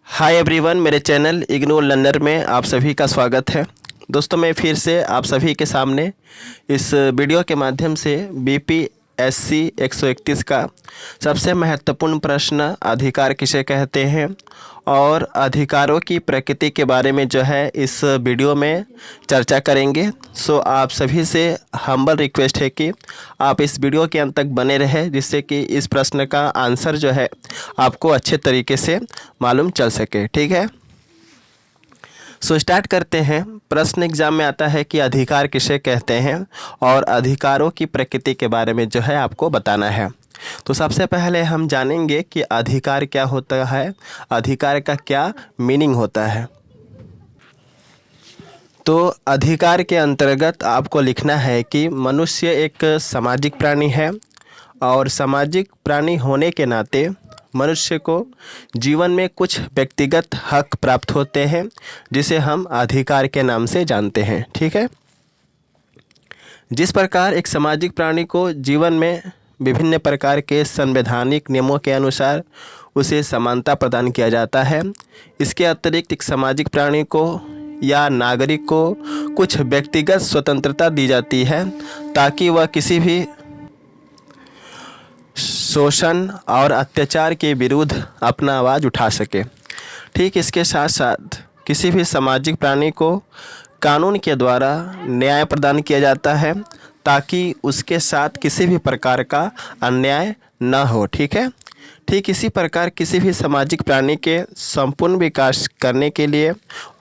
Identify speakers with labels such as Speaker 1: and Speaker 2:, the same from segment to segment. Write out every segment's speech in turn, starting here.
Speaker 1: Hi everyone, मेरे channel ignore learner में आप सभी का स्वागत है। दोस्तों, मैं फिर से आप सभी के सामने इस वीडियो के माध्यम से बीपीएससी 131 का सबसे महत्वपूर्ण प्रश्न अधिकार किसे कहते हैं और अधिकारों की प्रकृति के बारे में जो है इस वीडियो में चर्चा करेंगे। सो आप सभी से हम्बल रिक्वेस्ट है कि आप इस वीडियो के अंत तक बने रहें, जिससे कि इस प्रश्न का आंसर जो है आपको अच्छे तरीके से मालूम चल सके। ठीक है, सो स्टार्ट करते हैं। प्रश्न एग्जाम में आता है कि अधिकार किसे कहते हैं और अधिकारों की प्रकृति के बारे में जो है आपको बताना है। तो सबसे पहले हम जानेंगे कि अधिकार क्या होता है, अधिकार का क्या मीनिंग होता है। तो अधिकार के अंतर्गत आपको लिखना है कि मनुष्य एक सामाजिक प्राणी है और सामाजिक प्राणी होने के नाते मनुष्य को जीवन में कुछ व्यक्तिगत हक प्राप्त होते हैं, जिसे हम अधिकार के नाम से जानते हैं। ठीक है, जिस प्रकार एक सामाजिक प्राणी को जीवन में विभिन्न प्रकार के संवैधानिक नियमों के अनुसार उसे समानता प्रदान किया जाता है, इसके अतिरिक्त एक सामाजिक प्राणी को या नागरिक को कुछ व्यक्तिगत स्वतंत्रता दी जाती है ताकि वह किसी भी शोषण और अत्याचार के विरुद्ध अपना आवाज़ उठा सके। ठीक इसके साथ साथ किसी भी सामाजिक प्राणी को कानून के द्वारा न्याय प्रदान किया जाता है ताकि उसके साथ किसी भी प्रकार का अन्याय न हो। ठीक है, ठीक इसी प्रकार किसी भी सामाजिक प्राणी के संपूर्ण विकास करने के लिए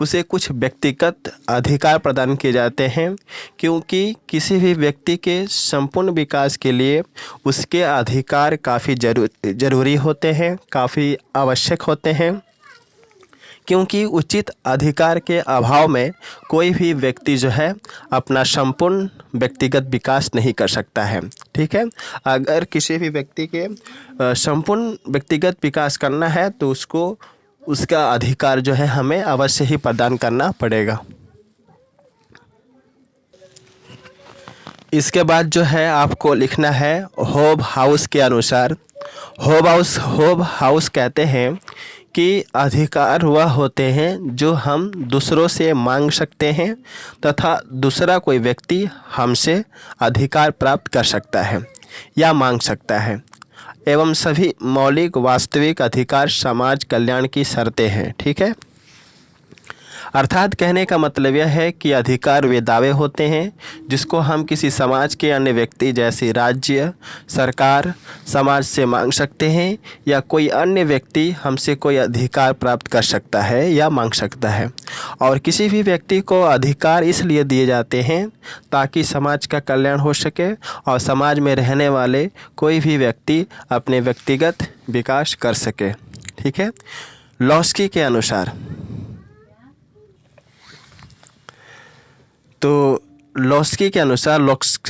Speaker 1: उसे कुछ व्यक्तिगत अधिकार प्रदान किए जाते हैं, क्योंकि किसी भी व्यक्ति के संपूर्ण विकास के लिए उसके अधिकार काफ़ी ज़रूरी होते हैं, काफ़ी आवश्यक होते हैं, क्योंकि उचित अधिकार के अभाव में कोई भी व्यक्ति जो है अपना संपूर्ण व्यक्तिगत विकास नहीं कर सकता है। ठीक है, अगर किसी भी व्यक्ति के संपूर्ण व्यक्तिगत विकास करना है तो उसको उसका अधिकार जो है हमें अवश्य ही प्रदान करना पड़ेगा। इसके बाद जो है आपको लिखना है होब हाउस के अनुसार। होब हाउस कहते हैं कि अधिकार वह होते हैं जो हम दूसरों से मांग सकते हैं तथा दूसरा कोई व्यक्ति हमसे अधिकार प्राप्त कर सकता है या मांग सकता है, एवं सभी मौलिक वास्तविक अधिकार समाज कल्याण की शर्तें हैं। ठीक है, अर्थात कहने का मतलब यह है कि अधिकार वे दावे होते हैं जिसको हम किसी समाज के अन्य व्यक्ति जैसे राज्य, सरकार, समाज से मांग सकते हैं या कोई अन्य व्यक्ति हमसे कोई अधिकार प्राप्त कर सकता है या मांग सकता है। और किसी भी व्यक्ति को अधिकार इसलिए दिए जाते हैं ताकि समाज का कल्याण हो सके और समाज में रहने वाले कोई भी व्यक्ति अपने व्यक्तिगत विकास कर सके। ठीक है, लॉस्की के अनुसार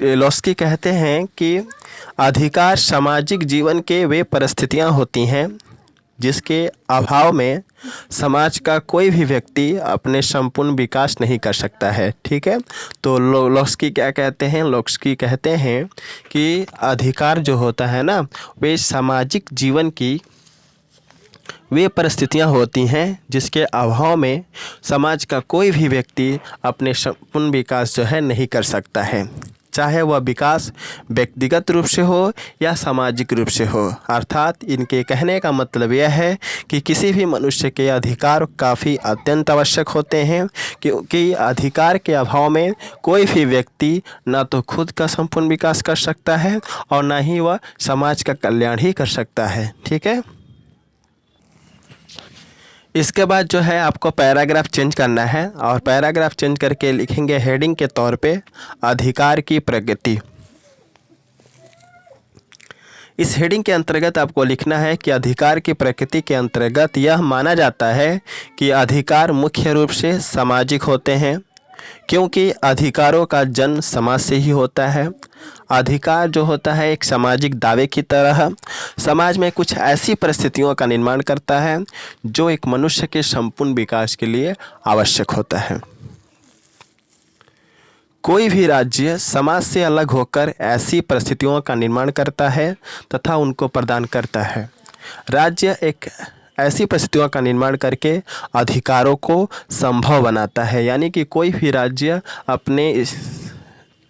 Speaker 1: लॉस्की कहते हैं कि अधिकार सामाजिक जीवन के वे परिस्थितियां होती हैं जिसके अभाव में समाज का कोई भी व्यक्ति अपने संपूर्ण विकास नहीं कर सकता है। ठीक है, तो लॉस्की क्या कहते हैं? लॉस्की कहते हैं कि अधिकार जो होता है ना, वे सामाजिक जीवन की वे परिस्थितियां होती हैं जिसके अभाव में समाज का कोई भी व्यक्ति अपने संपूर्ण विकास जो है नहीं कर सकता है, चाहे वह विकास व्यक्तिगत रूप से हो या सामाजिक रूप से हो। अर्थात इनके कहने का मतलब यह है कि किसी भी मनुष्य के अधिकार काफ़ी अत्यंत आवश्यक होते हैं, क्योंकि अधिकार के अभाव में कोई भी व्यक्ति ना तो खुद का संपूर्ण विकास कर सकता है और ना ही वह समाज का कल्याण ही कर सकता है। ठीक है, इसके बाद जो है आपको पैराग्राफ चेंज करना है और पैराग्राफ चेंज करके लिखेंगे हेडिंग के तौर पे अधिकार की प्रगति। इस हेडिंग के अंतर्गत आपको लिखना है कि अधिकार की प्रकृति के अंतर्गत यह माना जाता है कि अधिकार मुख्य रूप से सामाजिक होते हैं, क्योंकि अधिकारों का जन्म समाज से ही होता है। अधिकार जो होता है एक सामाजिक दावे की तरह समाज में कुछ ऐसी परिस्थितियों का निर्माण करता है जो एक मनुष्य के संपूर्ण विकास के लिए आवश्यक होता है। कोई भी राज्य समाज से अलग होकर ऐसी परिस्थितियों का निर्माण करता है तथा उनको प्रदान करता है। राज्य एक ऐसी परिस्थितियों का निर्माण करके अधिकारों को संभव बनाता है। यानी कि कोई भी राज्य अपने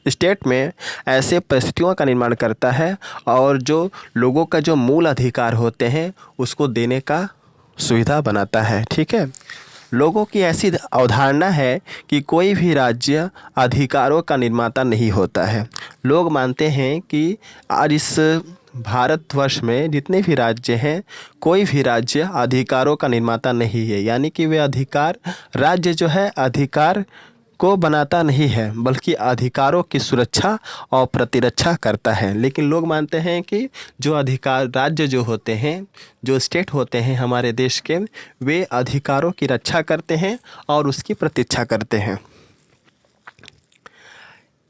Speaker 1: स्टेट में ऐसे परिस्थितियों का निर्माण करता है और जो लोगों का जो मूल अधिकार होते हैं उसको देने का सुविधा बनाता है। ठीक है, लोगों की ऐसी अवधारणा है कि कोई भी राज्य अधिकारों का निर्माता नहीं होता है। लोग मानते हैं कि आज इस भारतवर्ष में जितने भी राज्य हैं, कोई भी राज्य अधिकारों का निर्माता नहीं है। यानी कि वे अधिकार, राज्य जो है अधिकार को बनाता नहीं है बल्कि अधिकारों की सुरक्षा और प्रतिरक्षा करता है। लेकिन लोग मानते हैं कि जो अधिकार, राज्य जो होते हैं, जो स्टेट होते हैं हमारे देश के, वे अधिकारों की रक्षा करते हैं और उसकी प्रतीक्षा करते हैं।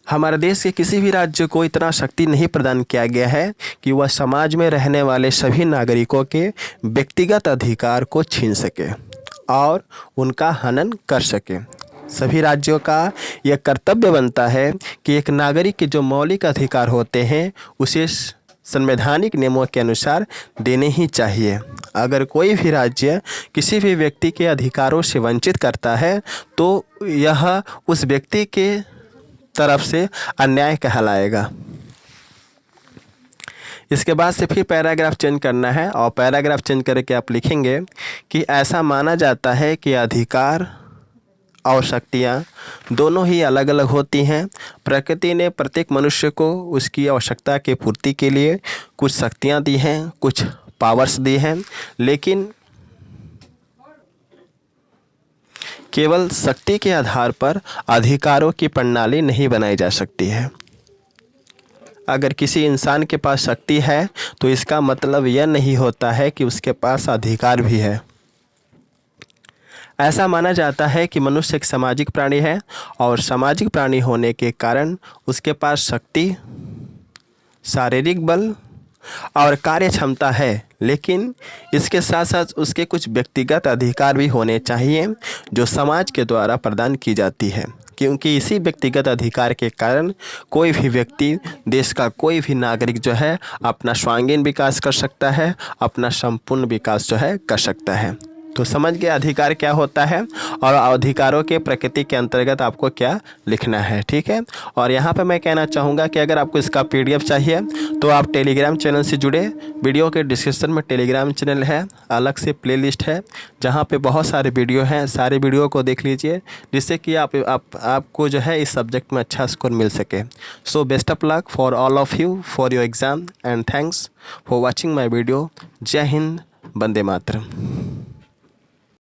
Speaker 1: हमारे देश के किसी भी राज्य को इतना शक्ति नहीं प्रदान किया गया है कि वह समाज में रहने वाले सभी नागरिकों के व्यक्तिगत अधिकार को छीन सके और उनका हनन कर सके। सभी राज्यों का यह कर्तव्य बनता है कि एक नागरिक के जो मौलिक अधिकार होते हैं उसे संवैधानिक नियमों के अनुसार देने ही चाहिए। अगर कोई भी राज्य किसी भी व्यक्ति के अधिकारों से वंचित करता है तो यह उस व्यक्ति के तरफ से अन्याय कहलाएगा। इसके बाद से फिर पैराग्राफ चेंज करना है और पैराग्राफ चेंज करके आप लिखेंगे कि ऐसा माना जाता है कि अधिकार और शक्तियाँ दोनों ही अलग अलग होती हैं। प्रकृति ने प्रत्येक मनुष्य को उसकी आवश्यकता की पूर्ति के लिए कुछ शक्तियाँ दी हैं, कुछ पावर्स दी हैं, लेकिन केवल शक्ति के आधार पर अधिकारों की प्रणाली नहीं बनाई जा सकती है। अगर किसी इंसान के पास शक्ति है तो इसका मतलब यह नहीं होता है कि उसके पास अधिकार भी है। ऐसा माना जाता है कि मनुष्य एक सामाजिक प्राणी है और सामाजिक प्राणी होने के कारण उसके पास शक्ति, शारीरिक बल और कार्य क्षमता है, लेकिन इसके साथ साथ उसके कुछ व्यक्तिगत अधिकार भी होने चाहिए जो समाज के द्वारा प्रदान की जाती है। क्योंकि इसी व्यक्तिगत अधिकार के कारण कोई भी व्यक्ति, देश का कोई भी नागरिक जो है अपना सर्वांगीण विकास कर सकता है, अपना संपूर्ण विकास जो है कर सकता है। तो समझ गए अधिकार क्या होता है और अधिकारों के प्रकृति के अंतर्गत आपको क्या लिखना है। ठीक है, और यहाँ पे मैं कहना चाहूँगा कि अगर आपको इसका PDF चाहिए तो आप टेलीग्राम चैनल से जुड़े। वीडियो के डिस्क्रिप्शन में टेलीग्राम चैनल है, अलग से प्लेलिस्ट है जहाँ पे बहुत सारे वीडियो हैं। सारे वीडियो को देख लीजिए जिससे कि आपको जो है इस सब्जेक्ट में अच्छा स्कोर मिल सके। So best of luck for all of you for your exam and thanks for watching my video. जय हिंद, वंदे मातरम।